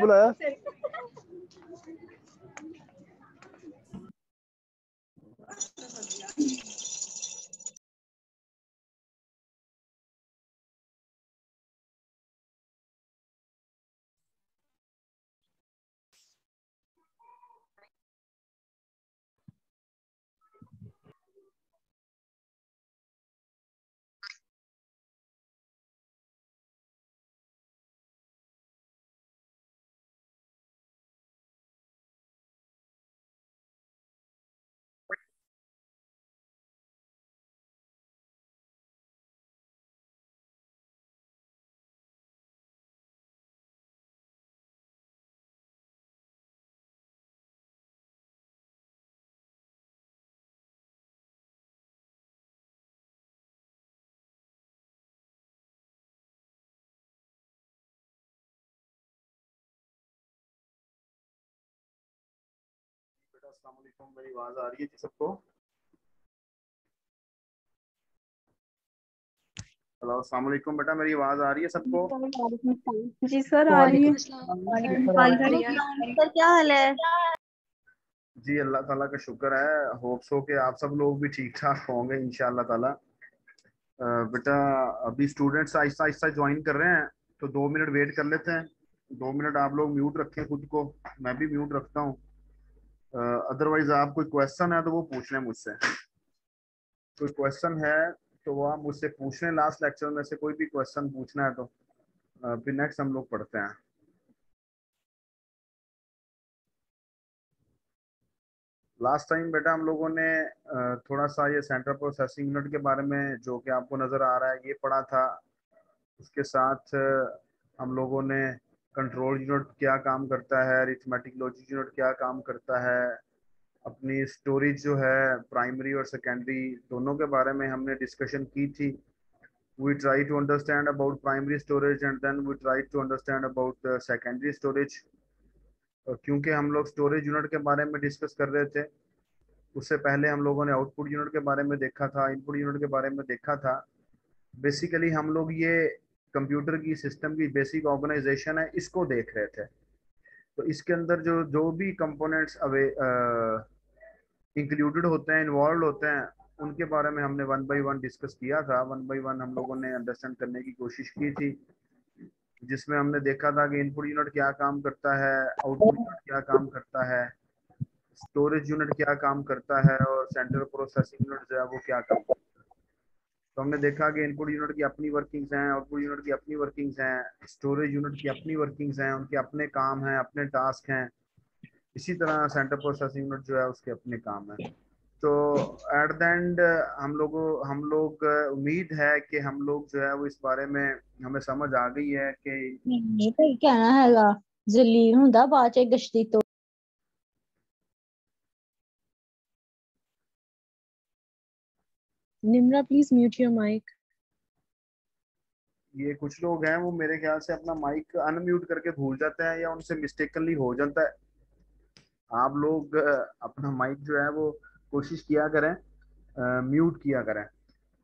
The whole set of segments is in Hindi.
बुलाया। अस्सलाम वालेकुम, मेरी आवाज आ रही है जी सबको? हेलो, अस्सलाम वालेकुम बेटा, मेरी आवाज आ रही है सबको? जी सर आ रही है। सर क्या हाल है? जी अल्लाह ताला का शुक्र है। होप सो कि आप सब लोग भी ठीक ठाक होंगे इंशाअल्लाह ताला। बेटा अभी स्टूडेंट्स आहिस्ता आहिस्ता ज्वाइन कर रहे हैं, तो 2 मिनट वेट कर लेते हैं। 2 मिनट आप लोग म्यूट रखें खुद को, मैं भी म्यूट रखता हूँ। अदरवाइज आप कोई क्वेश्चन है तो वो पूछ लें मुझसे। कोई क्वेश्चन है तो वो आप मुझसे पूछ लें। लास्ट लेक्चर में से कोई भी क्वेश्चन पूछना है तो फिर नेक्स्ट हम लोग पढ़ते हैं। लास्ट टाइम बेटा हम लोगों ने थोड़ा सा ये सेंट्रल प्रोसेसिंग यूनिट के बारे में, जो कि आपको नज़र आ रहा है, ये पढ़ा था। उसके साथ हम लोगों ने कंट्रोल यूनिट क्या काम करता है, अरिथमेटिक लॉजिक यूनिट क्या काम करता है, अपनी स्टोरेज जो है प्राइमरी और सेकेंडरी दोनों के बारे में हमने डिस्कशन की थी। We try to understand about primary storage and then we try to understand about secondary storage. क्योंकि हम लोग स्टोरेज यूनिट के बारे में डिस्कस कर रहे थे, उससे पहले हम लोगों ने आउटपुट यूनिट के बारे में देखा था, इनपुट यूनिट के बारे में देखा था। बेसिकली हम लोग ये कंप्यूटर की सिस्टम की बेसिक ऑर्गेनाइजेशन है, इसको देख रहे थे। तो इसके अंदर जो जो भी कंपोनेंट्स इंक्लूडेड होते हैं, इन्वॉल्व होते हैं, उनके बारे में हमने 1 बाय 1 डिस्कस किया था। 1 बाय 1 हम लोगों ने अंडरस्टैंड करने की कोशिश की थी, जिसमें हमने देखा था कि इनपुट यूनिट क्या काम करता है, आउटपुट यूनिट क्या काम करता है, स्टोरेज यूनिट क्या काम करता है, और सेंट्रल प्रोसेसिंग यूनिट जो है वो क्या काम करता है। तो हमने देखा कि इनपुट यूनिट की अपनी वर्किंग्स हैं, आउटपुट यूनिट की अपनी वर्किंग्स हैं, स्टोरेज यूनिट की अपनी वर्किंग्स हैं, उनके अपने काम हैं, अपने टास्क हैं। इसी तरह सेंट्रल प्रोसेसिंग यूनिट जो है उसके अपने काम हैं। तो एट द एंड हम लोग उम्मीद है कि हम लोग जो है वो इस बारे में हमें समझ आ गई है कि नहीं तो कहना हैगा जलील हुंदा बाद च गश्ती तो। Nimra please mute your mic. ये कुछ लोग हैं वो मेरे ख्याल से अपना माइक अनम्यूट करके भूल जाते हैं, या उनसे मिस्टेकनली हो जाता है। आप लोग अपना माइक जो है वो कोशिश किया करें, म्यूट किया करें।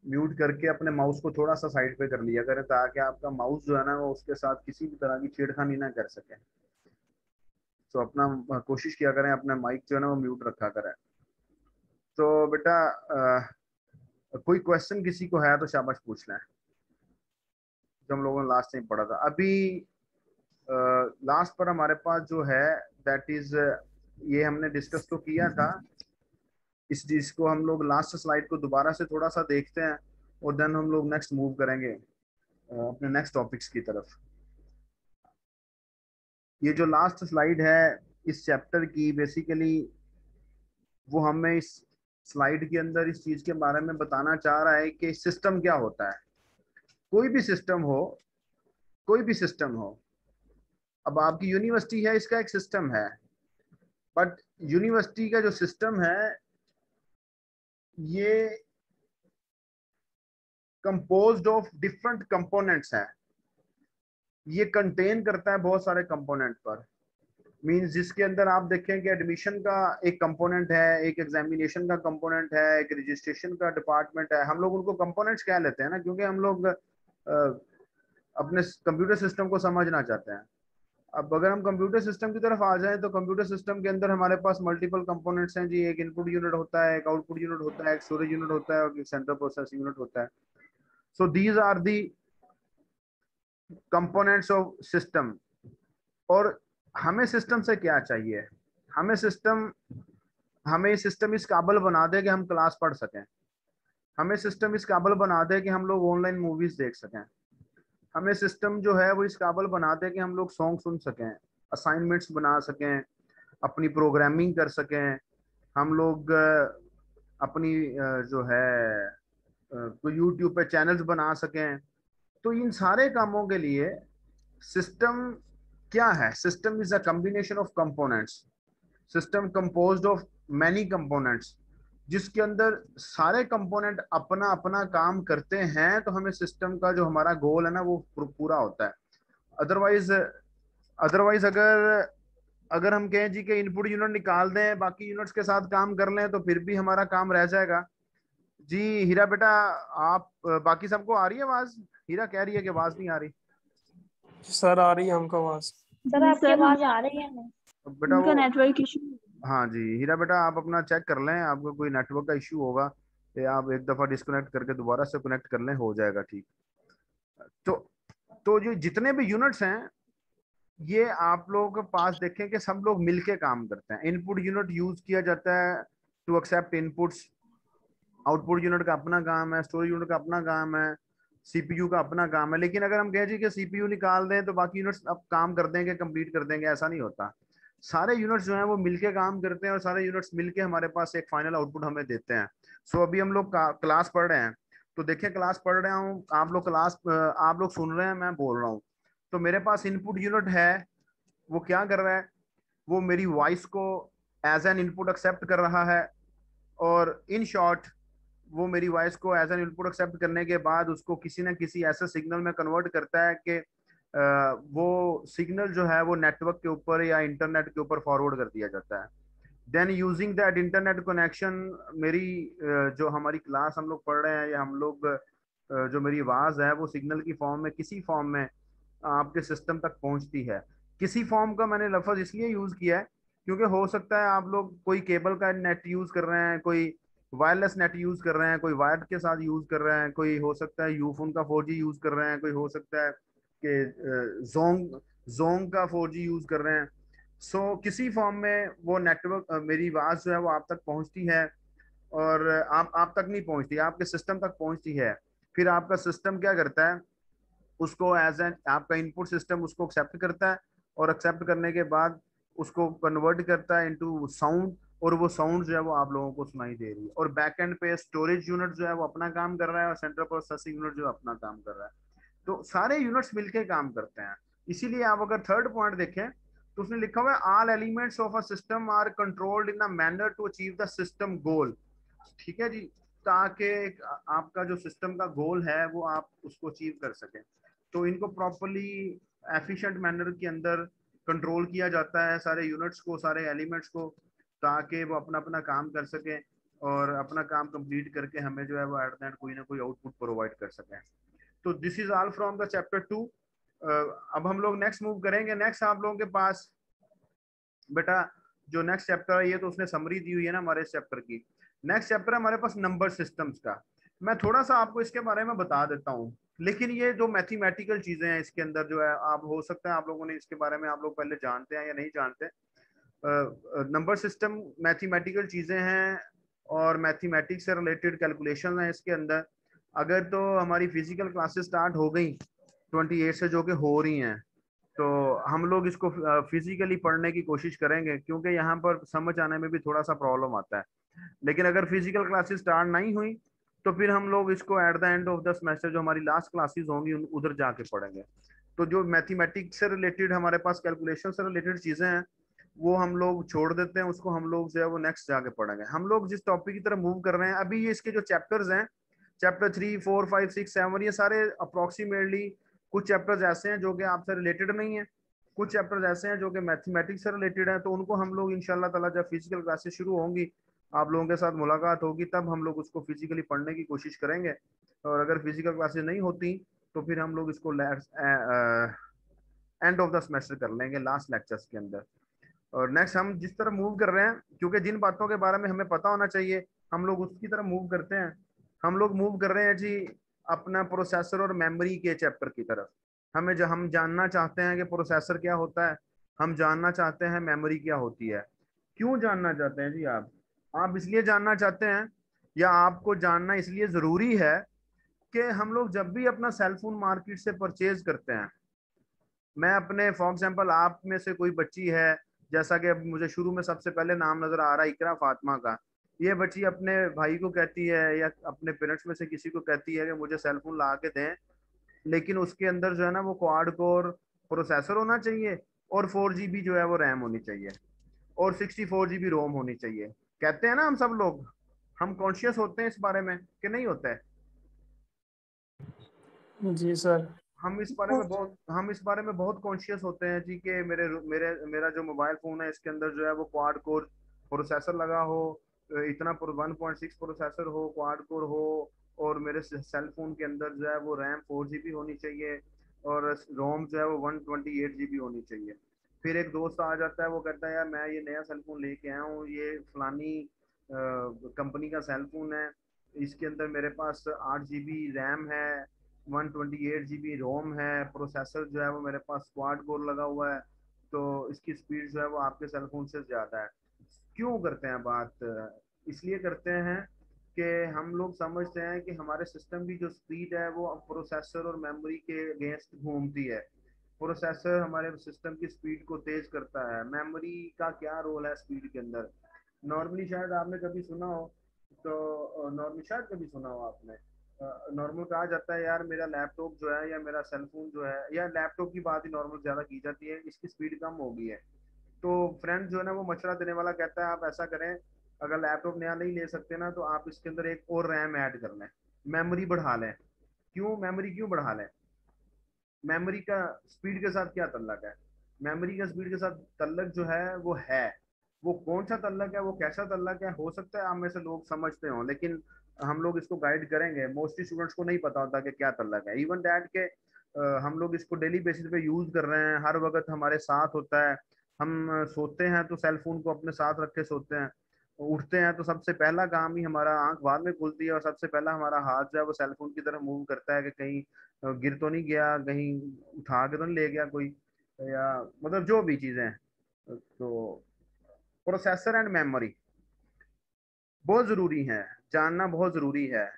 म्यूट करके अपने माउस को थोड़ा सा साइड पे कर लिया करें, ताकि आपका माउस जो है ना वो उसके साथ किसी भी तरह की छेड़खानी ना कर सके। तो अपना कोशिश किया करें अपना माइक जो है ना वो म्यूट रखा करें। तो बेटा कोई क्वेश्चन किसी को है तो शाबाश पूछ लें, जो हम लोगों ने लास्ट टाइम पढ़ा था। अभी लास्ट पर हमारे पास जो है दैट इज, ये हमने डिस्कस तो किया था। इस चीज को हम लोग लास्ट स्लाइड को दोबारा से थोड़ा सा देखते हैं, और देन हम लोग नेक्स्ट मूव करेंगे अपने नेक्स्ट टॉपिक्स की तरफ। ये जो लास्ट स्लाइड है इस चैप्टर की, बेसिकली वो हमें इस स्लाइड के अंदर इस चीज के बारे में बताना चाह रहा है कि सिस्टम क्या होता है। कोई भी सिस्टम हो, कोई भी सिस्टम हो। अब आपकी यूनिवर्सिटी है, इसका एक सिस्टम है, बट यूनिवर्सिटी का जो सिस्टम है ये कंपोज्ड ऑफ डिफरेंट कंपोनेंट्स हैं। ये कंटेन करता है बहुत सारे कंपोनेंट पर। मींस जिसके अंदर आप देखें कि एडमिशन का एक कंपोनेंट है, एक एग्जामिनेशन का कंपोनेंट है, एक रजिस्ट्रेशन का डिपार्टमेंट है। हम लोग उनको कंपोनेंट्स कह लेते हैं ना, क्योंकि हम लोग अपने कंप्यूटर सिस्टम को समझना चाहते हैं। अब अगर हम कंप्यूटर सिस्टम की तरफ आ जाएं तो कंप्यूटर सिस्टम के अंदर हमारे पास मल्टीपल कंपोनेंट्स हैं जी। एक इनपुट यूनिट होता है, एक आउटपुट यूनिट होता है, एक स्टोरेज यूनिट होता है और एक सेंट्रल प्रोसेसिंग यूनिट होता है। So these are the components of system. और हमें सिस्टम से क्या चाहिए? हमें सिस्टम इस काबिल बना दे कि हम क्लास पढ़ सकें। हमें सिस्टम इस काबिल बना दे कि हम लोग ऑनलाइन मूवीज देख सकें। हमें सिस्टम जो है वो इस काबिल बना दे कि हम लोग सॉन्ग सुन सकें, असाइनमेंट्स बना सकें, अपनी प्रोग्रामिंग कर सकें। हम लोग अपनी जो है कोई यूट्यूब पे चैनल्स बना सकें। तो इन सारे कामों के लिए सिस्टम क्या है? System is a combination of components. System composed of many components, जिसके अंदर सारे कंपोनेंट अपना अपना काम करते हैं, तो हमें सिस्टम का जो हमारा गोल है ना वो पूरा होता है। अदरवाइज अदरवाइज अगर अगर हम कहें जी कि इनपुट यूनिट निकाल दें, बाकी यूनिट्स के साथ काम कर लें, तो फिर भी हमारा काम रह जाएगा। जी हीरा बेटा, आप बाकी सबको आ रही है आवाज? हीरा कह रही है कि आवाज नहीं आ रही। सर आ रही है हमको आवाज। सर आपकी आवाज आ रही है? बेटा उनका वो नेटवर्क इशू। हाँ जी हीरा बेटा, आप अपना चेक कर लें, आपको कोई नेटवर्क का इश्यू होगा तो आप एक दफा डिस्कनेक्ट करके दोबारा से कनेक्ट कर लें, हो जाएगा ठीक। तो जो जितने भी यूनिट्स हैं ये आप लोगों के पास देखें कि सब लोग मिलके काम करते हैं। इनपुट यूनिट यूज किया जाता है to accept inputs. Output unit का अपना काम है, स्टोरेज यूनिट का अपना काम है, सीपीयू का अपना काम है। लेकिन अगर हम कहें जी कि सीपीयू निकाल दें तो बाकी यूनिट्स अब काम कर देंगे, कंप्लीट कर देंगे, ऐसा नहीं होता। सारे यूनिट्स जो हैं वो मिलके काम करते हैं और सारे यूनिट्स मिलके हमारे पास एक फाइनल आउटपुट हमें देते हैं। सो अभी हम लोग क्लास पढ़ रहे हैं, तो देखिए क्लास पढ़ रहा हूँ, आप लोग सुन रहे हैं, मैं बोल रहा हूँ। तो मेरे पास इनपुट यूनिट है, वो क्या कर रहा है? वो मेरी वॉइस को एज एन इनपुट एक्सेप्ट कर रहा है। और इन शॉर्ट वो मेरी वॉइस को एज एन इनपुट एक्सेप्ट करने के बाद उसको किसी ना किसी ऐसे सिग्नल में कन्वर्ट करता है कि वो सिग्नल जो है वो नेटवर्क के ऊपर या इंटरनेट के ऊपर फॉरवर्ड कर दिया जाता है। Then using that internet connection, मेरी जो हमारी क्लास हम लोग पढ़ रहे हैं या हम लोग जो मेरी आवाज़ है वो सिग्नल की फॉर्म में, किसी फॉर्म में आपके सिस्टम तक पहुंचती है। किसी फॉर्म का मैंने लफ्ज़ इसलिए यूज़ किया है क्योंकि हो सकता है आप लोग कोई केबल का नेट यूज़ कर रहे हैं, कोई वायरलेस नेट यूज़ कर रहे हैं, कोई वायर्ड के साथ यूज़ कर रहे हैं, कोई हो सकता है यूफोन का 4G यूज़ कर रहे हैं, कोई हो सकता है कि जोंग जोंग का 4G यूज़ कर रहे हैं। सो किसी फॉर्म में वो नेटवर्क, मेरी आवाज़ जो है वो आप तक पहुंचती है। और आप तक नहीं पहुंचती, आपके सिस्टम तक पहुंचती है। फिर आपका सिस्टम क्या करता है? उसको एज एन आपका इनपुट सिस्टम उसको एक्सेप्ट करता है और एक्सेप्ट करने के बाद उसको कन्वर्ट करता है इनटू साउंड, और वो साउंड जो है वो आप लोगों को सुनाई दे रही है। और बैक एंड पे स्टोरेज यूनिट जो है वो अपना काम कर रहा है और सेंट्रल प्रोसेसिंग यूनिट जो अपना काम कर रहा है। तो सारे यूनिट्स मिलके काम करते हैं। इसीलिए आप अगर थर्ड पॉइंट देखें तो उसने लिखा हुआ है all elements of a system are controlled in a manner to achieve the system goal. ठीक है जी, ताकि आपका जो सिस्टम का गोल है वो आप उसको अचीव कर सकें। तो इनको प्रॉपरली एफिशिएंट मैनर के अंदर कंट्रोल किया जाता है, सारे यूनिट्स को, सारे एलिमेंट्स को, ताकि वो अपना अपना काम कर सकें और अपना काम कंप्लीट करके हमें जो है वो एट द एंड कोई ना कोई आउटपुट प्रोवाइड कर सकें। तो this is all from the chapter 2। अब हम लोग नेक्स्ट मूव करेंगे। नेक्स्ट आप लोगों के पास बेटा जो नेक्स्ट चैप्टर है ये तो उसने समरी दी हुई है ना हमारे इस चैप्टर की। नेक्स्ट चैप्टर है हमारे पास नंबर सिस्टम्स का। मैं थोड़ा सा आपको इसके बारे में बता देता हूँ, लेकिन ये जो मैथमेटिकल चीजें हैं इसके अंदर जो है, आप हो सकता है आप लोगों ने इसके बारे में आप लोग पहले जानते हैं या नहीं जानते। नंबर सिस्टम मैथमेटिकल चीजें हैं और मैथमेटिक्स से रिलेटेड कैलकुलेशन है इसके अंदर। अगर तो हमारी फिजिकल क्लासेस स्टार्ट हो गई 28 से, जो कि हो रही हैं, तो हम लोग इसको फिजिकली पढ़ने की कोशिश करेंगे क्योंकि यहाँ पर समझ आने में भी थोड़ा सा प्रॉब्लम आता है। लेकिन अगर फिजिकल क्लासेस स्टार्ट नहीं हुई तो फिर हम लोग इसको at the end of the semester जो हमारी लास्ट क्लासेस होंगी उधर जाके पढ़ेंगे। तो जो मैथमेटिक्स से रिलेटेड हमारे पास कैलकुलेशन से रिलेटेड चीजें हैं वो हम लोग छोड़ देते हैं, उसको हम लोग जो है वो नेक्स्ट जाके पढ़ेंगे। हम लोग जिस टॉपिक की तरफ मूव कर रहे हैं अभी, ये इसके जो चैप्टर्स हैं, चैप्टर 3, 4, 5, 6, 7, ये सारे अप्रोक्सीमेटली कुछ चैप्टर्स ऐसे हैं जो कि आपसे रिलेटेड नहीं है, कुछ चैप्टर्स ऐसे हैं जो कि मैथमेटिक्स से रिलेटेड हैं, तो उनको हम लोग इंशाल्लाह ताला जब फिजिकल क्लासेस शुरू होंगी, आप लोगों के साथ मुलाकात होगी, तब हम लोग उसको फिजिकली पढ़ने की कोशिश करेंगे। और अगर फिजिकल क्लासेस नहीं होती तो फिर हम लोग इसको एंड ऑफ द सेमेस्टर कर लेंगे, लास्ट लेक्चर्स के अंदर। और नेक्स्ट हम जिस तरह मूव कर रहे हैं, क्योंकि जिन बातों के बारे में हमें पता होना चाहिए हम लोग उसकी तरह मूव करते हैं। हम लोग मूव कर रहे हैं जी अपना प्रोसेसर और मेमोरी के चैप्टर की तरफ। हम जानना चाहते हैं कि प्रोसेसर क्या होता है, हम जानना चाहते हैं मेमोरी क्या होती है। क्यों जानना चाहते हैं जी आप इसलिए जानना चाहते हैं, या आपको जानना इसलिए जरूरी है कि हम लोग जब भी अपना सेलफोन मार्केट से परचेज करते हैं, मैं अपने फॉर एग्जाम्पल आप में से कोई बच्ची है, जैसा कि अब मुझे शुरू में सबसे पहले नाम नजर आ रहा है इकरा फातिमा का, ये बच्ची अपने भाई को कहती है या अपने पेरेंट्स में से किसी को कहती है कि मुझे सेलफोन ला के दें, लेकिन उसके अंदर जो है ना वो क्वाड कोर प्रोसेसर होना चाहिए और 4 GB जो है वो रैम होनी चाहिए और 64 GB रोम होनी चाहिए। कहते हैं ना हम सब लोग, हम कॉन्शियस होते हैं इस बारे में कि नहीं होता है? जी सर। हम इस बारे में बहुत कॉन्शियस होते हैं जी कि मेरे मेरे मेरा जो मोबाइल फोन है इसके अंदर जो है वो क्वाड कोर प्रोसेसर लगा हो, इतना 1.6 प्रोसेसर हो, क्वाड कोर हो, और मेरे सेल फोन के अंदर जो है वो रैम 4 GB होनी चाहिए और रोम जो है वो 128 GB होनी चाहिए। फिर एक दोस्त आ जाता है, वो कहता है यार मैं ये नया सेल फोन लेके आया हूँ, ये फलानी कंपनी का सेल फोन है, इसके अंदर मेरे पास 8 GB रैम है, 128 GB रोम है, प्रोसेसर जो है वो मेरे पास क्वाड कोर लगा हुआ है, तो इसकी स्पीड जो है वो आपके सेलफोन से ज़्यादा है। क्यों करते हैं बात? इसलिए करते हैं कि हम लोग समझते हैं कि हमारे सिस्टम की जो स्पीड है वो प्रोसेसर और मेमोरी के अगेंस्ट घूमती है। प्रोसेसर हमारे सिस्टम की स्पीड को तेज करता है। मेमोरी का क्या रोल है स्पीड के अंदर? नॉर्मली शायद आपने कभी सुना हो, तो नॉर्मली शायद कभी सुना हो आपने, नॉर्मल कहा जाता है यार मेरा लैपटॉप जो है या मेरा सेलफोन जो है, या लैपटॉप की बात ही नॉर्मल ज्यादा की जाती है, इसकी स्पीड कम हो गई है। तो फ्रेंड जो है ना वो मशवरा देने वाला कहता है आप ऐसा करें, अगर लैपटॉप नया नहीं ले सकते ना तो आप इसके अंदर एक और रैम ऐड कर लें, मेमोरी बढ़ा लें। क्यों मेमोरी क्यों बढ़ा लें? मेमोरी का स्पीड के साथ क्या तल्लक है? मेमोरी का स्पीड के साथ तल्लक जो है वो कौन सा तल्लक है, वो कैसा तल्लक है, हो सकता है आप में से लोग समझते हो, लेकिन हम लोग इसको गाइड करेंगे। मोस्टली स्टूडेंट्स को नहीं पता होता कि क्या तल्लक है, इवन दैट के हम लोग इसको डेली बेसिस पे यूज कर रहे हैं, हर वक्त हमारे साथ होता है। हम सोते हैं तो सेल फोन को अपने साथ रख के सोते हैं, उठते हैं तो सबसे पहला काम ही हमारा, आंख बाद में खुलती है और सबसे पहला हमारा हाथ जो है वो सेल फोन की तरफ मूव करता है कि कहीं गिर तो नहीं गया, कहीं उठा के तो नहीं ले गया कोई, या मतलब जो भी चीजें हैं। तो प्रोसेसर एंड मेमोरी बहुत जरूरी है, जानना बहुत जरूरी है,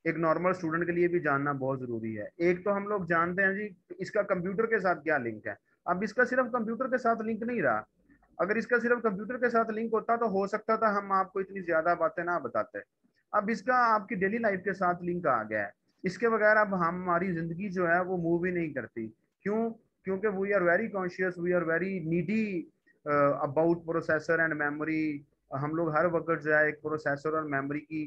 एक नॉर्मल स्टूडेंट के लिए भी जानना बहुत जरूरी है। एक तो हम लोग जानते हैं जी इसका कंप्यूटर के साथ क्या लिंक है। अब इसका सिर्फ कंप्यूटर के साथ लिंक नहीं रहा, अगर इसका सिर्फ कंप्यूटर के साथ लिंक होता तो हो सकता था हम आपको इतनी ज्यादा बातें ना बताते। अब इसका आपकी डेली लाइफ के साथ लिंक आ गया है, इसके बगैर अब हमारी जिंदगी जो है वो मूव ही नहीं करती। क्यों? क्योंकि we are very conscious, we are very needy about processor and memory. हम लोग हर वक्त जो है एक प्रोसेसर और मेमोरी की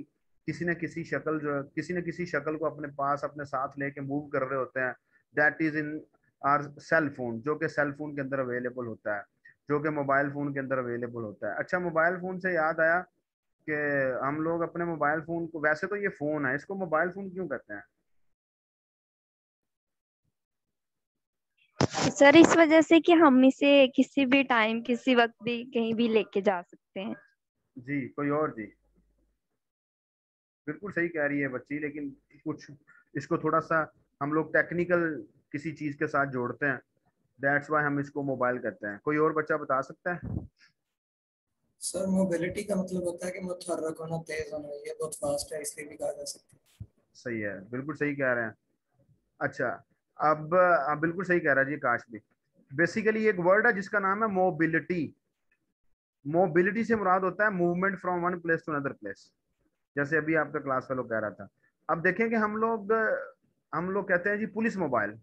किसी न किसी शक्ल को अपने पास अपने साथ लेके मूव कर रहे होते हैं। That is in our cell phone, जो कि सेल फोन के अंदर अवेलेबल होता है, जो कि मोबाइल फोन के अंदर अवेलेबल होता है। अच्छा, मोबाइल फोन से याद आया कि हम लोग अपने मोबाइल फोन को, वैसे तो ये फोन है, इसको मोबाइल फोन क्यों कहते हैं? सर इस वजह से कि हम इसे किसी भी टाइम किसी वक्त भी कहीं भी लेके जा सकते हैं। जी कोई और जी? बिल्कुल सही कह रही है बच्ची, लेकिन कुछ इसको थोड़ा सा हम लोग टेक्निकल किसी चीज के साथ जोड़ते हैं, दैट्स वाई हम इसको मोबाइल कहते हैं। कोई और बच्चा बता सकता है? सर मोबिलिटी का मतलब होता है कि मुतहर्रक होना, तेज होना, ये बहुत फास्ट है इसलिए भी कहा जा सकता है। सही है, बिल्कुल सही कह रहे हैं। अच्छा, अब बिल्कुल सही कह रहा है जी काश भी। बेसिकली एक वर्ड है जिसका नाम है मोबिलिटी। मोबिलिटी से मुराद होता है movement from one place to another place, जैसे अभी आपका क्लास फेलो कह रहा था। अब देखें कि हम लोग कहते हैं जी पुलिस मोबाइल,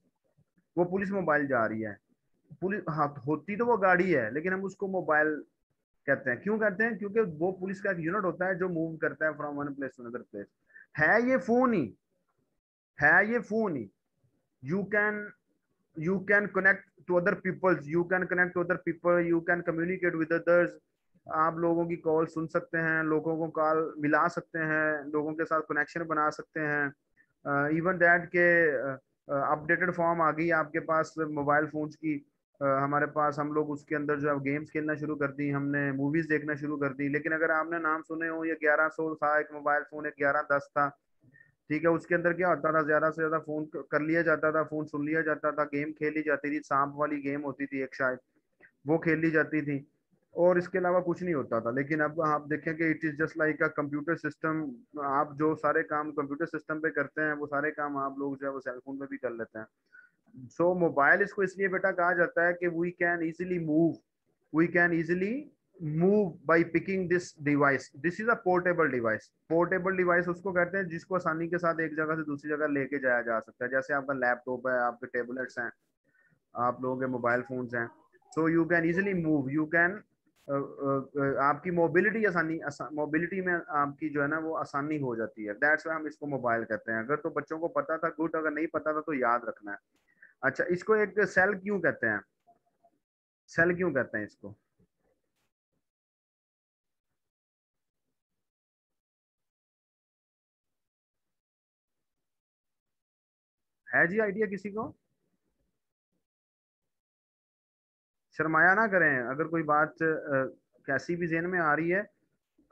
वो पुलिस मोबाइल जा रही है। पुलिस, हाँ, होती तो वो गाड़ी है लेकिन हम उसको मोबाइल कहते हैं। क्यों कहते हैं? क्योंकि वो पुलिस का एक यूनिट होता है जो मूव करता है from one place to another place. है ये फोन ही, है ये फोन ही। You can you can connect to other peoples, you can connect to other people, you can communicate with others. आप लोगों की कॉल सुन सकते हैं, लोगों को कॉल मिला सकते हैं, लोगों के साथ कनेक्शन बना सकते हैं। इवन दैट के अपडेटेड फॉर्म आ गई आपके पास मोबाइल फोन्स की। हमारे पास हम लोग उसके अंदर जो है गेम्स खेलना शुरू कर दी, हमने मूवीज देखना शुरू कर दी। लेकिन अगर आपने नाम सुने हो, ये 1100 था एक मोबाइल फोन, एक 1110 था, ठीक है। उसके अंदर क्या होता था, ज्यादा से ज्यादा फोन कर लिया जाता था, फोन सुन लिया जाता था, गेम खेली जाती थी, सांप वाली गेम होती थी एक शायद, वो खेल ली जाती थी, और इसके अलावा कुछ नहीं होता था। लेकिन अब आप देखें कि it is just like a computer system. आप जो सारे काम कंप्यूटर सिस्टम पे करते हैं, वो सारे काम आप लोग जो है वो सेल फोन पे भी कर लेते हैं। सो मोबाइल इसको इसलिए बेटा कहा जाता है कि we can easily move by picking this device. This is a portable device. Portable device उसको कहते हैं जिसको आसानी के साथ एक जगह से दूसरी जगह लेके जाया जा सकता है। जैसे आपका लैपटॉप है, आपके टेबलेट्स हैं, आप लोगों के मोबाइल फोन्स हैं। So you can easily move, you can आपकी मोबिलिटी में आपकी जो है ना वो आसानी हो जाती है। दैट्स व्हाई हम इसको मोबाइल कहते हैं। अगर तो बच्चों को पता था गुड, अगर नहीं पता था तो याद रखना है। अच्छा, इसको एक सेल क्यों कहते हैं, सेल क्यों कहते हैं इसको? है जी आइडिया किसी को? शर्माया ना करें, अगर कोई बात कैसी भी जेहन में आ रही है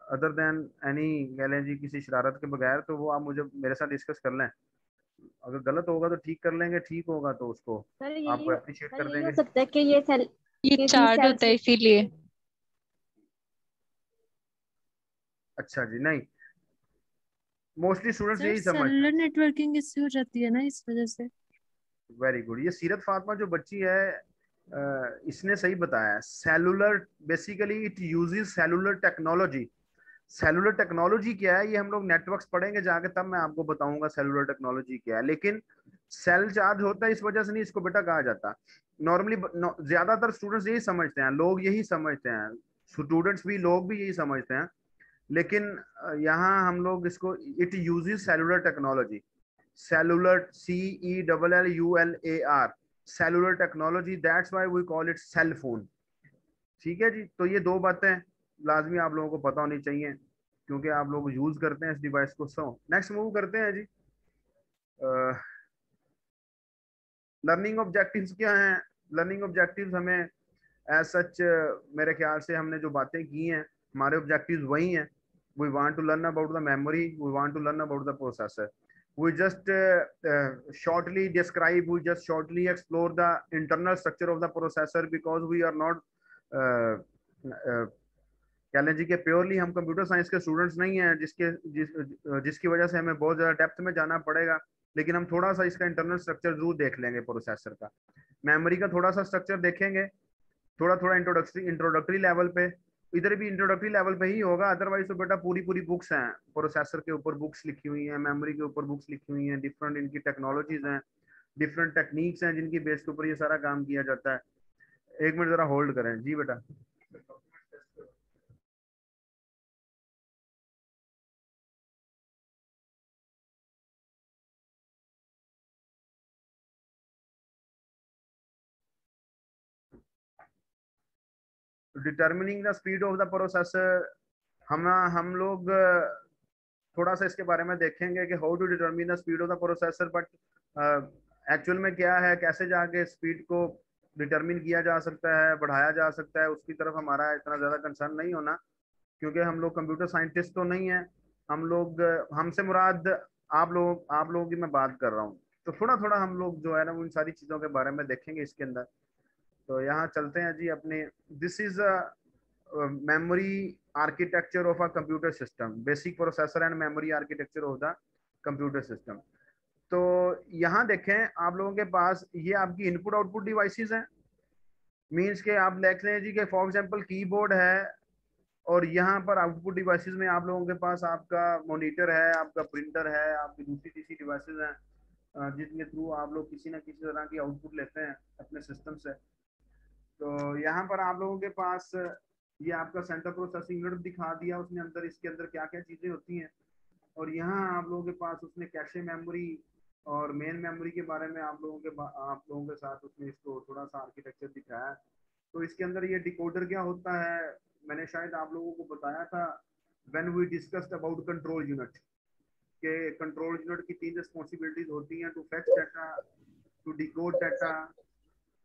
अदर देन एनी, कह लें जी किसी शरारत के बगैर, तो वो आप मुझे मेरे साथ डिस्कस कर लें। अगर गलत होगा तो ठीक कर लेंगे, ठीक होगा तो उसको आप अप्रिशिएट कर यही हो देंगे। सकता है कि ये किसी चार्ज सेल होता है से इसीलिए। अच्छा जी, नहीं, मोस्टली स्टूडेंट्स सर यही समझते सेलुलर हैं। नेटवर्किंग इससे हो जाती है ना, इस वजह से। Very good. ये सीरत फातिमा जो बच्ची है, इसने सही बताया। Cellular, basically it uses cellular technology. Cellular technology क्या है, ये हम लोग नेटवर्क्स पढ़ेंगे जाके, तब मैं आपको बताऊंगा सेलुलर टेक्नोलॉजी क्या है। लेकिन सेल चार्ज होता है इस वजह से नहीं इसको बेटा कहा जाता। नॉर्मली ज्यादातर स्टूडेंट्स यही समझते हैं, लोग यही समझते हैं, स्टूडेंट्स भी, लोग भी यही समझते हैं। लेकिन यहाँ हम लोग इसको, it uses cellular technology, cellular, CELLULAR, cellular technology, that's why we call it cell phone. ठीक है जी। तो ये दो बातें लाजमी आप लोगों को पता होनी चाहिए, क्योंकि आप लोग यूज करते हैं इस डिवाइस को। सो नेक्स्ट मूव करते हैं जी। लर्निंग ऑब्जेक्टिव्स क्या हैं? लर्निंग ऑब्जेक्टिव्स हमें एज सच, मेरे ख्याल से हमने जो बातें की हैं, हमारे ऑब्जेक्टिव्स वही हैं। We want to learn about the memory, we want to learn about the processor. we just shortly describe, we just shortly explore the internal structure of the processor, because we are not कह लें जी कि प्योरली हम कंप्यूटर साइंस के स्टूडेंट्स नहीं हैं जिसकी वजह से हमें बहुत ज़्यादा डेप्थ में जाना पड़ेगा। लेकिन हम थोड़ा सा इसका इंटरनल स्ट्रक्चर जरूर देख लेंगे प्रोसेसर का, मेमोरी का थोड़ा सा स्ट्रक्चर देखेंगे, थोड़ा थोड़ा इंट्रोडक्टरी लेवल पे। इधर भी इंट्रोडक्टरी लेवल पे ही होगा, अदरवाइज तो बेटा पूरी पूरी बुक्स हैं, प्रोसेसर के ऊपर बुक्स लिखी हुई हैं, मेमोरी के ऊपर बुक्स लिखी हुई हैं, डिफरेंट इनकी टेक्नोलॉजीज हैं, डिफरेंट टेक्निक्स हैं जिनकी बेस के ऊपर ये सारा काम किया जाता है। एक मिनट जरा होल्ड करें जी बेटा। Determining the speed of the processor, हम लोग थोड़ा सा इसके बारे में देखेंगे कि how to determine the speed of the processor. But actual में क्या है, कैसे जाके स्पीड को डिटरमिन किया जा सकता है, बढ़ाया जा सकता है, उसकी तरफ हमारा इतना ज़्यादा कंसर्न नहीं होना, क्योंकि हम लोग कंप्यूटर साइंटिस्ट तो नहीं है। हम लोग, हमसे मुराद आप लोगों की मैं बात कर रहा हूँ। तो थोड़ा थोड़ा हम लोग जो है ना उन सारी चीज़ों के बारे में देखेंगे इसके अंदर। तो यहाँ चलते हैं जी अपने, this is memory architecture of a computer system, basic processor and memory architecture of the computer system। तो यहाँ देखें आप लोगों के पास ये आपकी इनपुट आउटपुट डिवाइसेस हैं। मींस के आप देख लें जी कि फॉर एग्जांपल कीबोर्ड है, और यहाँ पर आउटपुट डिवाइसेस में आप लोगों के पास आपका मॉनिटर है, आपका प्रिंटर है, आपकी दूसरी तीसरी डिवाइसेस हैं, जिनके थ्रू आप लोग किसी ना किसी तरह की आउटपुट लेते हैं अपने सिस्टम से। तो यहाँ पर आप लोगों के पास ये आपका सेंट्रल प्रोसेसिंग यूनिट दिखा दिया उसने, अंदर इसके अंदर क्या क्या चीजें होती हैं। और यहाँ आप लोगों के पास उसने कैशे मेमोरी और मेन मेमोरी के बारे में आप लोगों के साथ उसमें इसको थोड़ा सा आर्किटेक्चर दिखाया। तो इसके अंदर ये डिकोडर क्या होता है, मैंने शायद आप लोगों को बताया था when we discussed about control unit, के कंट्रोल यूनिट की 3 रिस्पॉन्सिबिलिटीज होती हैं, to fetch data, to decode data,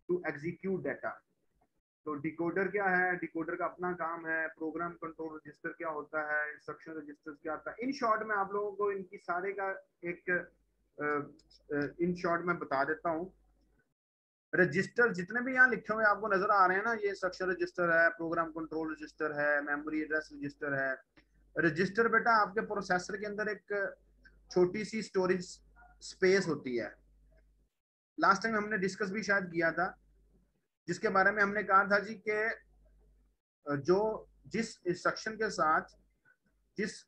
to execute data. तो डिकोडर क्या है, डिकोडर का अपना काम है, प्रोग्राम कंट्रोल रजिस्टर क्या होता है, इंस्ट्रक्शन रजिस्टर क्या होता है। इन शॉर्ट में आप लोगों को इनकी सारे का एक इन शॉर्ट में बता देता हूँ। रजिस्टर जितने भी यहाँ लिखे हुए आपको नजर आ रहे हैं ना, ये इंस्ट्रक्शन रजिस्टर है, प्रोग्राम कंट्रोल रजिस्टर है, मेमोरी एड्रेस रजिस्टर है। रजिस्टर बेटा आपके प्रोसेसर के अंदर एक छोटी सी स्टोरेज स्पेस होती है। लास्ट टाइम हमने डिस्कस भी शायद किया था, जिसके बारे में हमने कहा था जी के जो जिस इंस्ट्रक्शन के साथ, जिस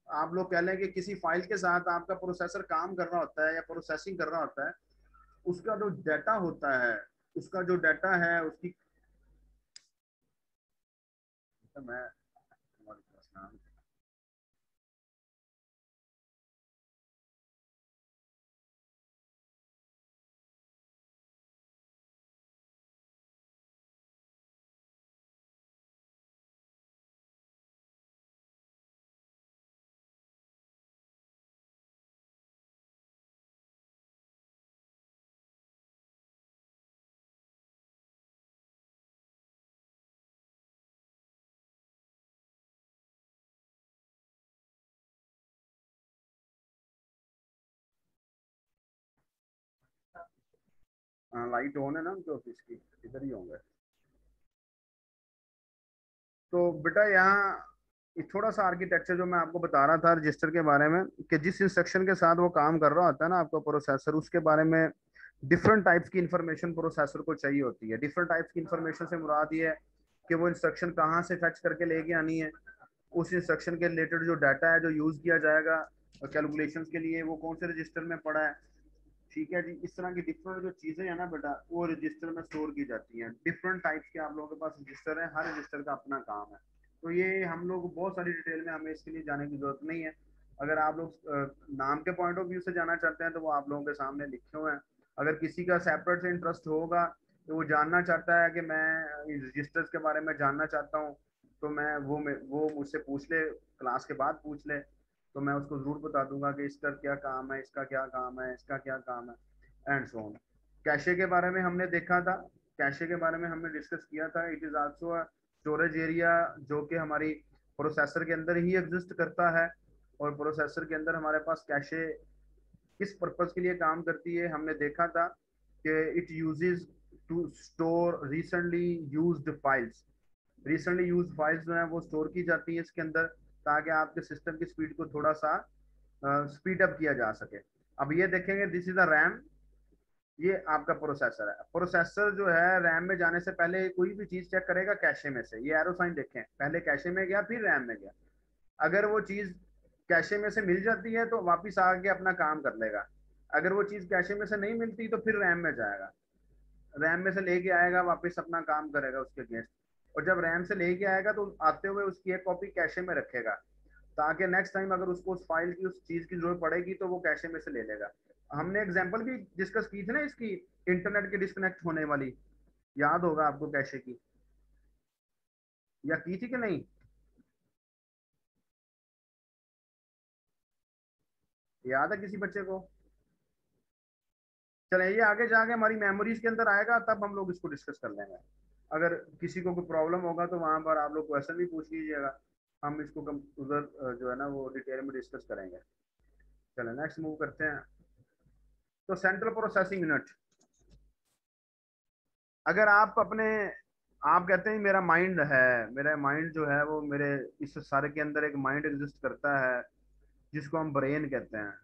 आप लोग कह लें कि किसी फाइल के साथ आपका प्रोसेसर काम कर रहा होता है या प्रोसेसिंग कर रहा होता है, उसका जो डाटा होता है, उसका जो डाटा है उसकी मैं लाइट ऑन है ना उनके ऑफिस की, इधर ही होंगे। तो बेटा यहाँ थोड़ा सा आर्किटेक्चर जो मैं आपको बता रहा था रजिस्टर के बारे में, कि जिस इंस्ट्रक्शन के साथ वो काम कर रहा होता है ना आपका प्रोसेसर, उसके बारे में डिफरेंट टाइप्स की इंफॉर्मेशन प्रोसेसर को चाहिए होती है। डिफरेंट टाइप्स की इंफॉर्मेशन से मुराद ये है कि वो इंस्ट्रक्शन कहाँ से फेच करके लेके आनी है, उस इंस्ट्रक्शन के रिलेटेड जो डाटा है जो यूज किया जाएगा कैलकुलेशंस के लिए, वो कौन से रजिस्टर में पड़ा है। ठीक है जी, इस तरह की डिफरेंट जो चीजें है ना बेटा, वो रजिस्टर में स्टोर की जाती हैं। डिफरेंट टाइप्स के आप लोगों के पास रजिस्टर है, हर रजिस्टर का अपना काम है। तो ये हम लोग बहुत सारी डिटेल में, हमें इसके लिए जाने की जरूरत नहीं है। अगर आप लोग नाम के पॉइंट ऑफ व्यू से जाना चाहते हैं तो वो आप लोगों के सामने लिखे हुए हैं। अगर किसी का सेपरेट से इंटरेस्ट होगा तो वो जानना चाहता है कि मैं रजिस्टर्स के बारे में जानना चाहता हूँ, तो वो मुझसे पूछ ले, क्लास के बाद पूछ ले, तो मैं उसको जरूर बता दूंगा कि इसका क्या काम है, इसका क्या काम है, इसका क्या काम है, एंड सो ऑन। कैशे के बारे में हमने देखा था, कैशे के बारे में हमने डिस्कस किया था। It is also a storage area जो कि हमारी प्रोसेसर के अंदर ही एग्जिस्ट करता है। और प्रोसेसर के अंदर हमारे पास कैशे किस पर्पज के लिए काम करती है, हमने देखा था कि it uses to store recently used files. Recently use files जो है वो स्टोर की जाती है इसके अंदर, ताकि आपके सिस्टम की स्पीड को थोड़ा सा स्पीड अप किया जा सके। अब ये देखेंगे, दिस इज द रैम, ये आपका प्रोसेसर है। प्रोसेसर जो है रैम में जाने से पहले कोई भी चीज चेक करेगा कैशे में से। ये एरो साइन देखें, पहले कैशे में गया फिर रैम में गया। अगर वो चीज कैशे में से मिल जाती है तो वापिस आके अपना काम कर लेगा। अगर वो चीज कैशे में से नहीं मिलती तो फिर रैम में जाएगा, रैम में से लेके आएगा, वापस अपना काम करेगा उसके अगेंस्ट। और जब रैम से लेके आएगा तो आते हुए उसकी एक कॉपी कैशे में रखेगा, ताकि नेक्स्ट टाइम अगर उसको उस फाइल की, उस चीज की जरूरत पड़ेगी तो वो कैशे में से ले लेगा। हमने एग्जांपल भी डिस्कस की थी ना इसकी, इंटरनेट के डिस्कनेक्ट होने वाली, याद होगा आपको कैशे की, या की थी कि नहीं? याद है किसी बच्चे को? चले, ये आगे जाके हमारी मेमोरीज के अंदर आएगा, तब हम लोग इसको डिस्कस कर लेंगे। अगर किसी को कोई प्रॉब्लम होगा तो वहां पर आप लोग क्वेश्चन भी पूछ लीजिएगा, हम इसको उधर जो है ना वो डिटेल में डिस्कस करेंगे। चले नेक्स्ट मूव करते हैं। तो सेंट्रल प्रोसेसिंग यूनिट, अगर आप कहते हैं मेरा माइंड है, मेरा माइंड जो है वो मेरे इस सारे के अंदर एक माइंड एग्जिस्ट करता है जिसको हम ब्रेन कहते हैं।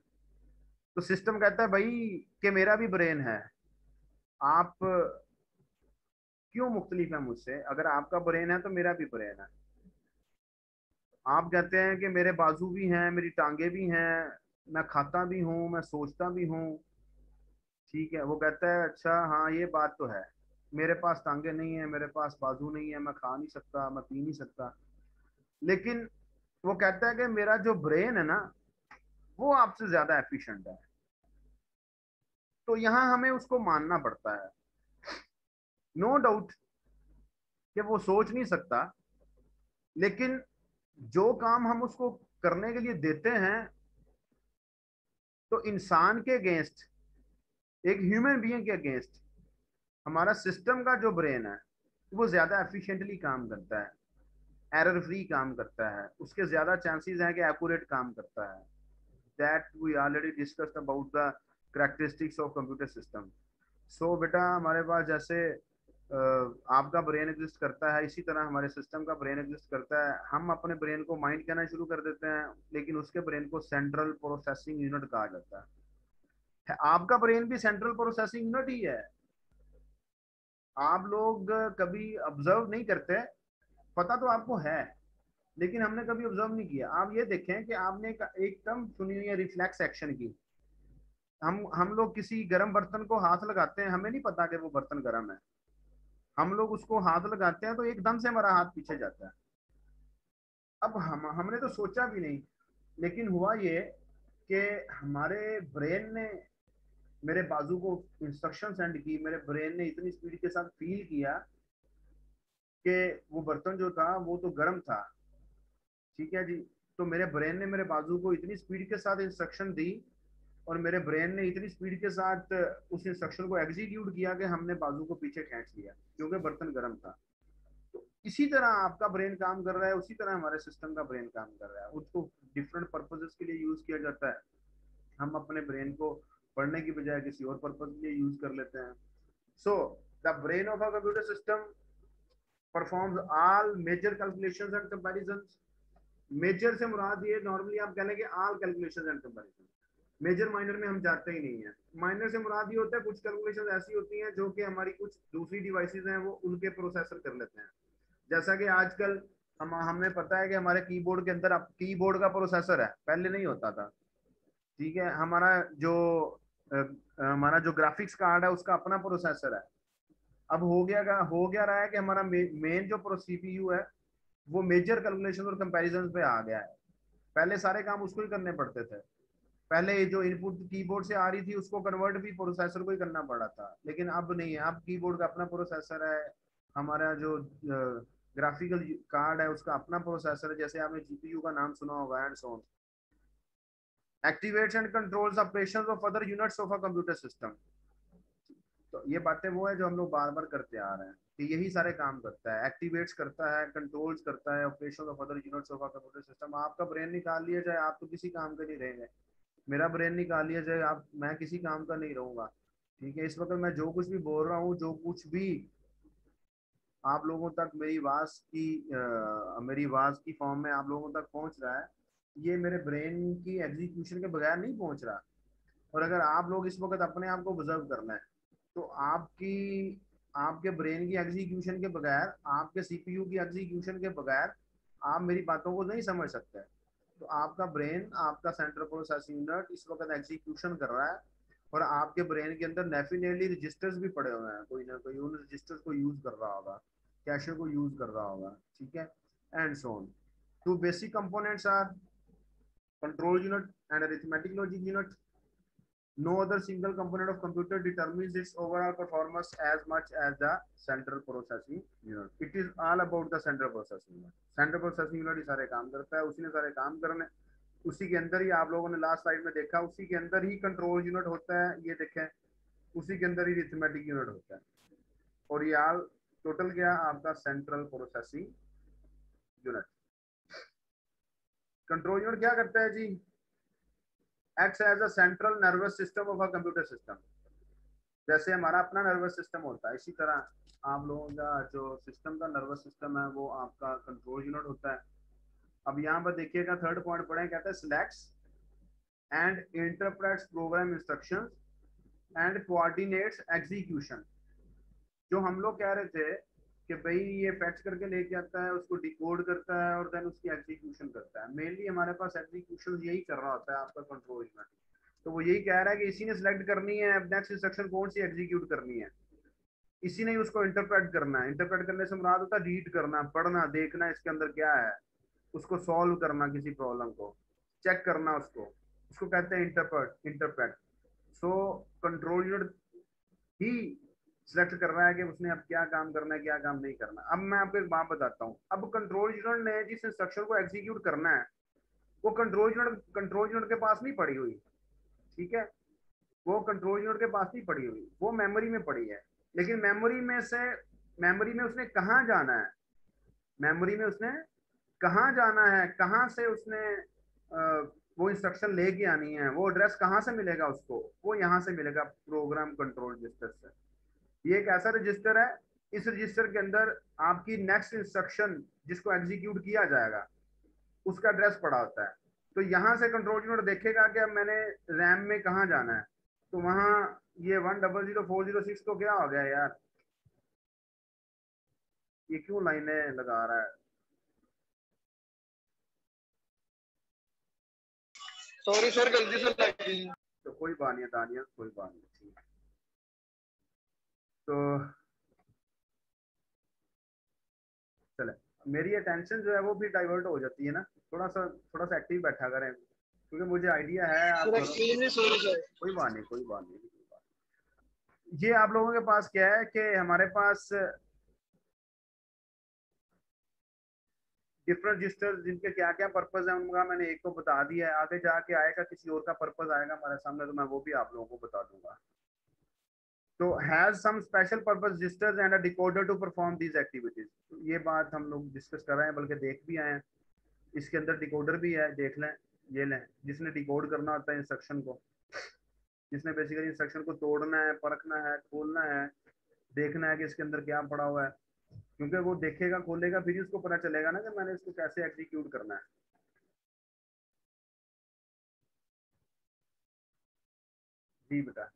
तो सिस्टम कहता है भाई कि मेरा भी ब्रेन है, आप क्यों मुख्तलिफ है मुझसे? अगर आपका ब्रेन है तो मेरा भी ब्रेन है। आप कहते हैं कि मेरे बाजू भी हैं, मेरी टांगे भी हैं, मैं खाता भी हूँ, मैं सोचता भी हूँ। ठीक है, वो कहता है अच्छा हाँ ये बात तो है, मेरे पास टांगे नहीं है, मेरे पास बाजू नहीं है, मैं खा नहीं सकता, मैं पी नहीं सकता। लेकिन वो कहता है कि मेरा जो ब्रेन है ना वो आपसे ज्यादा एफिशिएंट है। तो यहाँ हमें उसको मानना पड़ता है। नो डाउट कि वो सोच नहीं सकता, लेकिन जो काम हम उसको करने के लिए देते हैं, तो इंसान के अगेंस्ट, एक ह्यूमन बीइंग के अगेंस्ट हमारा सिस्टम का जो ब्रेन है वो ज्यादा एफिशिएंटली काम करता है, एरर फ्री काम करता है, उसके ज्यादा चांसेस हैं कि एक्यूरेट काम करता है। That we already discussed about the characteristics of computer system. So बेटा, हमारे पास जैसे आपका ब्रेन एग्जिस्ट करता है, इसी तरह हमारे सिस्टम का ब्रेन एग्जिस्ट करता है। हम अपने ब्रेन को माइंड कहना शुरू कर देते हैं, लेकिन उसके ब्रेन को सेंट्रल प्रोसेसिंग यूनिट कहा जाता है। आपका ब्रेन भी सेंट्रल प्रोसेसिंग यूनिट ही है। आप लोग कभी ऑब्जर्व नहीं करते, पता तो आपको है, लेकिन हमने कभी ऑब्जर्व नहीं किया। आप ये देखें कि आपने एक टर्म सुनी हुई है रिफ्लेक्स एक्शन की। हम लोग किसी गर्म बर्तन को हाथ लगाते हैं, हमें नहीं पता कि वो बर्तन गर्म है, हम लोग उसको हाथ लगाते हैं तो एकदम से हमारा हाथ पीछे जाता है। अब हमने तो सोचा भी नहीं, लेकिन हुआ ये कि हमारे ब्रेन ने मेरे बाजू को इंस्ट्रक्शन सेंड की, मेरे ब्रेन ने इतनी स्पीड के साथ फील किया कि वो बर्तन जो था वो तो गर्म था, ठीक है जी। तो मेरे ब्रेन ने मेरे बाजू को इतनी स्पीड के साथ इंस्ट्रक्शन दी, और मेरे ब्रेन ने इतनी स्पीड के साथ उस इंस्ट्रक्शन को एग्जीक्यूट किया कि हमने बाजू को पीछे खींच लिया, क्योंकि बर्तन गर्म था। तो इसी तरह आपका ब्रेन काम कर रहा है, उसी तरह हमारे सिस्टम का ब्रेन काम कर रहा है। उसको डिफरेंट पर्पसेस के लिए यूज किया जाता है। हम अपने ब्रेन को पढ़ने की बजाय किसी और पर्पज के लिए यूज कर लेते हैं। So the brain of a computer system performs all major calculations and comparisons. Major से मुराद ये नॉर्मली आप कह लेंगे all calculations and comparison. Major minor में हम जाते ही नहीं है। माइनर से मुराद ये होता है कुछ कैलकुलेशन ऐसी होती हैं जो कि हमारी कुछ दूसरी डिवाइसेस हैं वो उनके प्रोसेसर कर लेते हैं। जैसा कि आजकल हमें पता है कि हमारे कीबोर्ड के अंदर कीबोर्ड का प्रोसेसर है, पहले नहीं होता था, ठीक है। हमारा जो ग्राफिक्स कार्ड है उसका अपना प्रोसेसर है। अब हो गया रहा है कि हमारा मेन जो सीपीयू है वो मेजर कैलकुलेशन और कंपैरिजन पे आ गया है। पहले सारे काम उसको ही करने पड़ते थे। पहले जो इनपुट कीबोर्ड से आ रही थी उसको कन्वर्ट भी प्रोसेसर को ही करना पड़ा था, लेकिन अब नहीं है। अब कीबोर्ड का अपना प्रोसेसर है, हमारा जो ग्राफिकल कार्ड है उसका अपना प्रोसेसर है, जैसे आपने जीपीयू का नाम सुना होगा, and so on. Activates and controls operations of other units of a computer system. तो ये बातें वो है जो हम लोग बार बार करते आ रहे हैं कि यही सारे काम करता है। एक्टिवेट्स करता है, कंट्रोल्स करता है, operation of other units of a computer system. आपका ब्रेन निकाल लिया जाए, आप तो किसी काम के नहीं रहेंगे। मेरा ब्रेन निकाल लिया जाए, मैं किसी काम का नहीं रहूंगा, ठीक है। इस वक्त मैं जो कुछ भी बोल रहा हूँ, जो कुछ भी आप लोगों तक मेरी आवाज की फॉर्म में आप लोगों तक पहुंच रहा है, ये मेरे ब्रेन की एग्जीक्यूशन के बगैर नहीं पहुंच रहा। और अगर आप लोग इस वक्त अपने आप को ऑब्जर्व करना है, तो आपके ब्रेन की एग्जीक्यूशन के बगैर, आपके सीपीयू की एग्जीक्यूशन के बगैर आप मेरी बातों को नहीं समझ सकते। तो आपका ब्रेन, आपका सेंट्रल प्रोसेसिंग यूनिट इस वक्त एग्जीक्यूशन कर रहा है, और आपके ब्रेन के अंदर डेफिनेटली रजिस्टर्स भी पड़े हुए हैं, कोई ना कोई उन रजिस्टर्स को यूज कर रहा होगा, कैशे को यूज कर रहा होगा, ठीक है, and so on. Two basic components are control unit and arithmetic logic unit. No other single component of computer determines its overall performance as much as the central processing unit. It is all about the central processing unit. Central processing unit ही सारे काम करता है, उसी ने सारे काम करने। उसी के अंदर ही आप लोगों ने लास्ट स्लाइड में देखा, उसी के अंदर ही कंट्रोल यूनिट होता है, ये देखें, उसी के अंदर ही अरिथमेटिक यूनिट होता है। और ये आल टोटल क्या आपका central processing unit. Control unit क्या करता है जी? Acts as a central nervous system of a computer system। जैसे हमारा अपना नर्वस सिस्टम होता है, इसी तरह आप लोगों का जो सिस्टम का नर्वस सिस्टम है वो आपका कंट्रोल यूनिट होता है। अब यहाँ पर देखिएगा, थर्ड पॉइंट पढ़े, कहता है selects and interprets program instructions and coordinates execution. जो हम लोग कह रहे थे कि भाई ये फैच करके लेके आता है, उसको डिकोड करता है और देन उसकी एग्जीक्यूशन करता है। मेनली हमारे पास एग्जीक्यूशन यही कर रहा होता है आपका कंट्रोल यूनिट। तो वो यही कह रहा है कि इसी ने सिलेक्ट करनी है अब नेक्स्ट इंस्ट्रक्शन कौन सी एग्जीक्यूट करनी है, इसी ने उसको इंटरप्रेट करना है। इंटरप्रेट करने से मुराद होता है रीड करना, पढ़ना, देखना इसके अंदर क्या है, उसको सॉल्व करना, किसी प्रॉब्लम को चेक करना, उसको कहते हैं इंटरप्रेट। सो कंट्रोल यूनिट ही सिलेक्ट कर रहा है कि उसने अब क्या काम करना है, क्या काम नहीं करना। अब मैं आपको एक बात बताता हूँ, अब कंट्रोल यूनिट ने जिस इंस्ट्रक्शन को एग्जीक्यूट करना है वो कंट्रोल यूनिट के पास नहीं पड़ी हुई, ठीक है, वो कंट्रोल यूनिट के पास नहीं पड़ी हुई, वो मेमोरी में पड़ी है। लेकिन मेमोरी में उसने कहाँ जाना है, मेमोरी में उसने कहाँ जाना है, कहाँ से उसने वो इंस्ट्रक्शन लेके आनी है, वो एड्रेस कहाँ से मिलेगा उसको, वो यहाँ से मिलेगा प्रोग्राम कंट्रोल रजिस्टर से। ये एक ऐसा रजिस्टर है, इस रजिस्टर के अंदर आपकी नेक्स्ट इंस्ट्रक्शन जिसको एग्जीक्यूट किया जाएगा उसका एड्रेस पड़ा होता है। तो यहाँ से कंट्रोल यूनिट देखेगा कि अब मैंने रैम में कहाँ जाना है, तो वहां ये 100406 तो क्या हो गया यार, ये क्यों लाइनें लगा रहा है? सॉरी सर, गलती से लग गई। तो कोई बात नहीं दानिया, कोई बात नहीं, ठीक। तो चले, मेरी अटेंशन जो है वो भी डाइवर्ट हो जाती है ना, थोड़ा सा एक्टिव बैठा करें, क्योंकि मुझे आइडिया है आप कोई बात नहीं, कोई बात नहीं। ये आप लोगों के पास क्या है कि हमारे पास डिफरेंट रजिस्टर जिनके क्या क्या पर्पज है उनका मैंने एक को बता दिया है, आगे जाके आएगा किसी और का पर्पज आएगा हमारे सामने तो मैं वो भी आप लोगों को बता दूंगा। तो has some special purpose registers and a decoder to perform these activities, ये बात हम लोग डिस्कस कर रहे हैं, बल्कि देख भी आए हैं। इसके अंदर डिकोडर भी है, देख लें, ये लें, जिसने डिकोड करना होता है इंस्ट्रक्शन को, जिसने बेसिकली इंस्ट्रक्शन को तोड़ना है, परखना है, खोलना है, देखना है कि इसके अंदर क्या पड़ा हुआ है, क्योंकि वो देखेगा, खोलेगा, फिर उसको पता चलेगा ना कि मैंने इसको कैसे एग्जीक्यूट करना है। जी बेटा।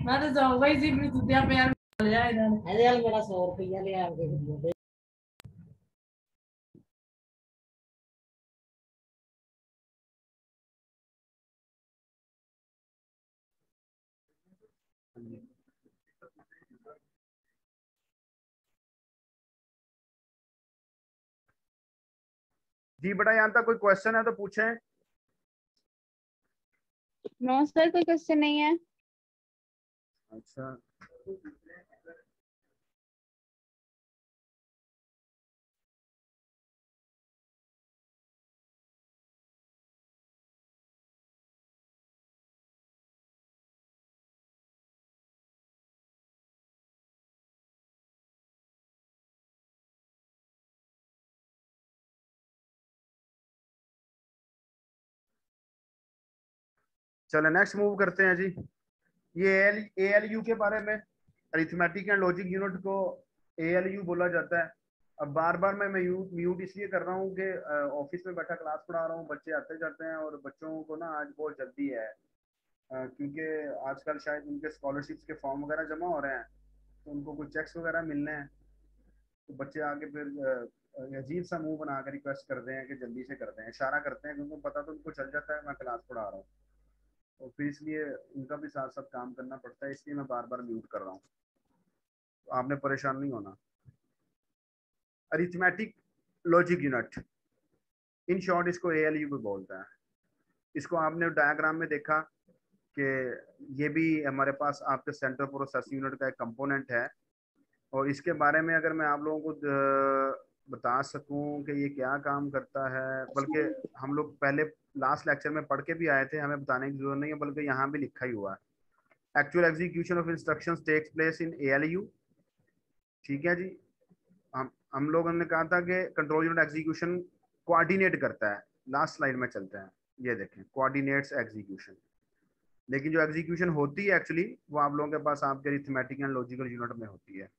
मैं तो जाऊंगा इसी में तुझे पे यार मिल जाए इधर अरे यार मेरा 100 रुपया ले आके जी बेटा, यहाँ तक कोई क्वेश्चन है तो पूछें। नो सर, कोई क्वेश्चन नहीं है। अच्छा, चले नेक्स्ट मूव करते हैं जी। ये ALU के बारे में, अरिथमेटिक एंड लॉजिक यूनिट को ALU बोला जाता है। अब बार बार मैं म्यूट इसलिए कर रहा हूँ कि ऑफिस में बैठा क्लास पढ़ा रहा हूँ, बच्चे आते जाते हैं और बच्चों को ना आज बहुत जल्दी है, क्योंकि आजकल शायद उनके स्कॉलरशिप्स के फॉर्म वगैरह जमा हो रहे हैं, तो उनको कुछ चेक्स वगैरह मिलने हैं, तो बच्चे आके फिर अजीब सा मुंह बना कर रिक्वेस्ट करते हैं कि जल्दी से करते हैं, इशारा करते हैं, क्योंकि पता तो उनको चल जाता है मैं क्लास पढ़ा रहा हूँ, और फिर इसलिए उनका भी साथ साथ काम करना पड़ता है, इसलिए मैं बार बार म्यूट कर रहा हूँ, तो आपने परेशान नहीं होना। Arithmetic logic unit, in short इसको ALU भी बोलता है। इसको आपने डायग्राम में देखा कि ये भी हमारे पास आपके सेंट्रल प्रोसेस यूनिट का एक कंपोनेंट है, और इसके बारे में अगर मैं आप लोगों को बता सकूं कि ये क्या काम करता है, बल्कि हम लोग पहले लास्ट लेक्चर में पढ़ के भी आए थे, हमें बताने की जरूरत नहीं है, बल्कि यहाँ भी लिखा ही हुआ है। Actual execution of instructions takes place in ALU, ठीक है जी। हम लोगों ने कहा था कि कंट्रोल यूनिट एग्जीक्यूशन कोऑर्डिनेट करता है, लास्ट स्लाइड में चलते हैं, ये देखें, कोऑर्डिनेट्स एग्जीक्यूशन, लेकिन जो एग्जीक्यूशन होती है एक्चुअली वो आप लोगों के पास आपके अरिथमेटिक एंड लॉजिकल यूनिट में होती है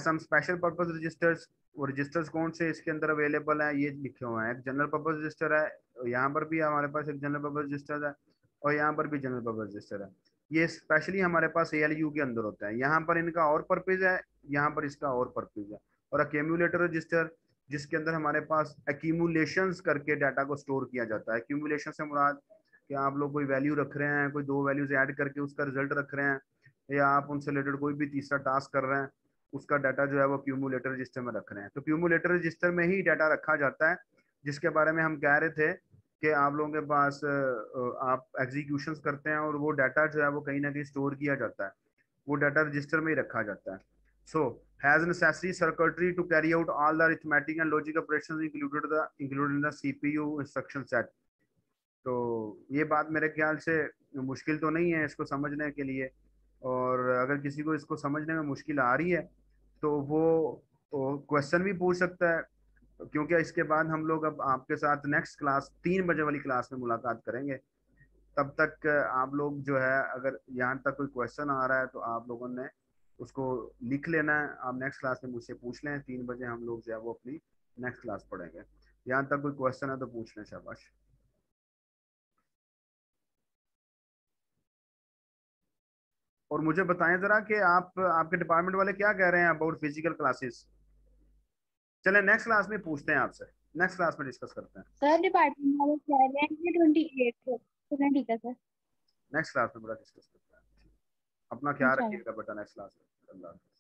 सम स्पेशल पर्पस रजिस्टर्स। वो रजिस्टर्स कौन से इसके अंदर अवेलेबल हैं ये लिखे हुए हैं। एक जनरल पर्पस रजिस्टर है, यहाँ पर भी हमारे पास एक जनरल पर्पस रजिस्टर है, और यहाँ पर भी जनरल पर्पस रजिस्टर है। ये स्पेशली हमारे पास ALU के अंदर होता है। यहाँ पर इनका और पर्पज है, यहाँ पर इसका और पर्पज है। और अक्यूमुलेटर रजिस्टर जिसके अंदर हमारे पास एक्यूमुलेशंस करके डाटा को स्टोर किया जाता है। एक्यूमुलेशन से मुराद कि आप लोग कोई वैल्यू रख रहे हैं, कोई 2 वैल्यूज ऐड करके उसका रिजल्ट रख रहे हैं, या आप उनसे रिलेटेड कोई भी तीसरा टास्क कर रहे हैं, उसका डाटा जो है वो क्यूमुलेटर रजिस्टर में रख रहे हैं। तो क्यूमुलेटर रजिस्टर में ही डाटा रखा जाता है, जिसके बारे में हम कह रहे थे कि आप लोगों के पास आप एग्जीक्यूशंस करते हैं और वो डाटा जो है वो कहीं ना कहीं स्टोर किया जाता है, वो डाटा रजिस्टर में ही रखा जाता है। So has necessary circuitry to carry out all the arithmetic and logic operations included in the CPU instruction set. तो ये बात मेरे ख्याल से मुश्किल तो नहीं है इसको समझने के लिए, और अगर किसी को इसको समझने में मुश्किल आ रही है तो वो क्वेश्चन भी पूछ सकता है, क्योंकि इसके बाद हम लोग अब आपके साथ नेक्स्ट क्लास 3 बजे वाली क्लास में मुलाकात करेंगे। तब तक आप लोग जो है, अगर यहाँ तक कोई क्वेश्चन आ रहा है तो आप लोगों ने उसको लिख लेना है, आप नेक्स्ट क्लास में मुझसे पूछ लें। 3 बजे हम लोग जो है वो अपनी नेक्स्ट क्लास पढ़ेंगे। यहाँ तक कोई क्वेश्चन है तो पूछ लें, शाबाश। और मुझे बताएं जरा कि आपके डिपार्टमेंट वाले क्या कह रहे हैं अबाउट फिजिकल क्लासेस। चले नेक्स्ट क्लास में पूछते हैं आपसे, नेक्स्ट क्लास में डिस्कस करते हैं। सर डिपार्टमेंट वाले कह रहे हैं कि 28 को। ठीक है सर, नेक्स्ट क्लास में बड़ा डिस्कस करते हैं। अपना ख्याल रखिएगा बेटा, नेक्स्ट क्लास में। अल्लाह हाफ़िज़।